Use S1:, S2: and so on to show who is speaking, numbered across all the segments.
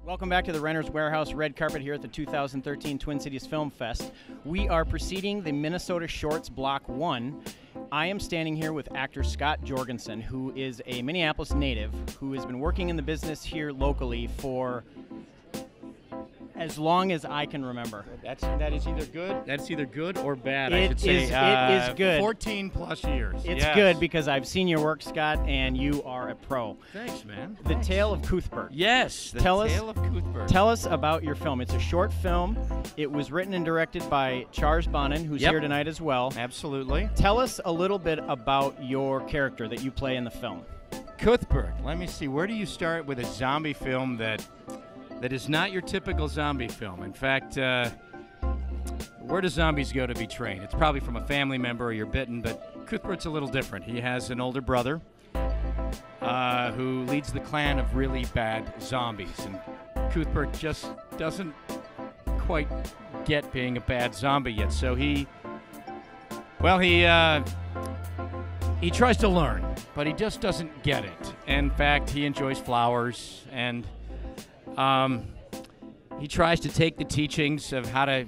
S1: Welcome back to the Renter's Warehouse Red Carpet here at the 2013 Twin Cities Film Fest. We are preceding the Minnesota Shorts Block 1. I am standing here with actor Scott Jorgensen, who is a Minneapolis native who has been working in the business here locally for as long as I can remember.
S2: That is either good. That's either good or bad. I should
S1: It
S2: say.
S1: is good.
S2: 14 plus years.
S1: It's
S2: Yes.
S1: good because I've seen your work, Scott, and you are a pro.
S2: Thanks, man.
S1: The Tale of Cuthbert.
S2: Yes. The
S1: Tell
S2: Tale of Cuthbert.
S1: Tell us about your film. It's a short film. It was written and directed by Charles Bonin, who's here tonight as well.
S2: Absolutely.
S1: Tell us a little bit about your character that you play in the film.
S2: Cuthbert. Let me see. Where do you start with a zombie film that is not your typical zombie film? In fact, where do zombies go to be trained? It's probably from a family member or you're bitten, but Cuthbert's a little different. He has an older brother who leads the clan of really bad zombies, and Cuthbert just doesn't quite get being a bad zombie yet. So he tries to learn, but he just doesn't get it. In fact, he enjoys flowers, and he tries to take the teachings of how to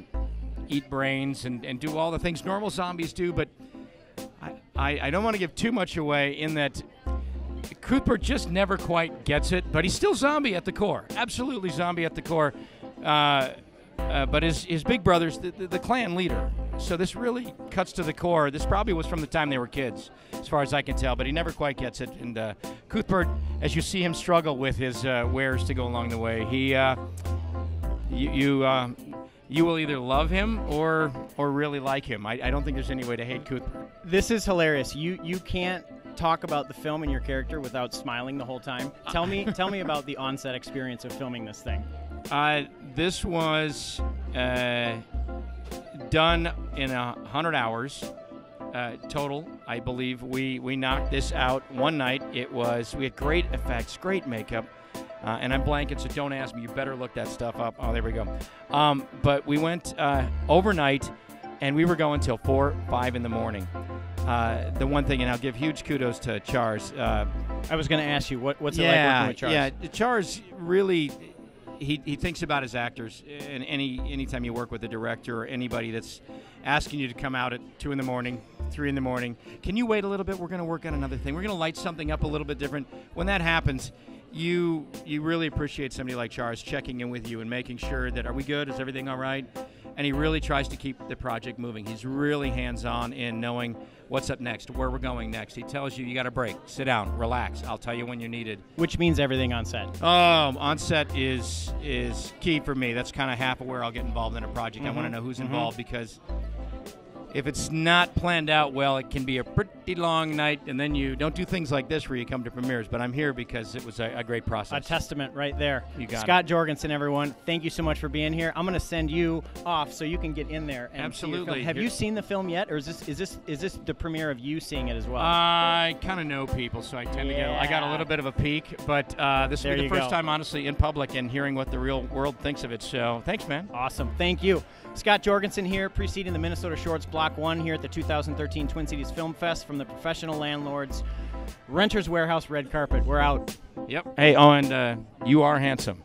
S2: eat brains and do all the things normal zombies do, but I don't want to give too much away in that Cuthbert just never quite gets it, but he's still zombie at the core. Absolutely zombie at the core. But his big brother's the clan leader. So this really cuts to the core. This probably was from the time they were kids, as far as I can tell, but he never quite gets it. And Cuthbert, as you see him struggle with his wares to go along the way, you will either love him or really like him. I don't think there's any way to hate Cuthbert.
S1: This is hilarious. You can't talk about the film and your character without smiling the whole time. Tell me about the on-set experience of filming this thing.
S2: This was done in 100 hours total, I believe. We knocked this out one night. We had great effects, great makeup, and I'm blanking, so don't ask me. You better look that stuff up. Oh, there we go. But we went overnight, and we were going till 4, 5 in the morning. The one thing, and I'll give huge kudos to Charles.
S1: I was going to ask you, what's it like working with Charles?
S2: Yeah, Charles really... He thinks about his actors, and anytime you work with a director or anybody that's asking you to come out at 2 in the morning, 3 in the morning, can you wait a little bit? We're going to work on another thing. We're going to light something up a little bit different. When that happens, you really appreciate somebody like Charles checking in with you and making sure that, are we good? Is everything all right? And he really tries to keep the project moving. He's really hands-on in knowing what's up next, where we're going next. He tells you got a break, sit down, relax. I'll tell you when you need it.
S1: Which means everything on set.
S2: On set is key for me. That's kind of half of where I'll get involved in a project. I want to know who's involved, because if it's not planned out well, it can be a pretty long night, and then you don't do things like this where you come to premieres. But I'm here because it was a great process.
S1: A testament right there.
S2: You got
S1: Scott Jorgensen, everyone. Thank you so much for being here. I'm going to send you off so you can get in there and see your film. Have you seen the film yet, or is this the premiere of you seeing it as well?
S2: I kind of know people, so I tend to I got a little bit of a peek, but this will be the first time, honestly, in public and hearing what the real world thinks of it. So thanks, man.
S1: Awesome. Thank you. Scott Jorgensen here, preceding the Minnesota Shorts Block 1 here at the 2013 Twin Cities Film Fest from the Professional Landlords Renter's Warehouse Red Carpet. We're out.
S2: Yep. Hey, and you are handsome.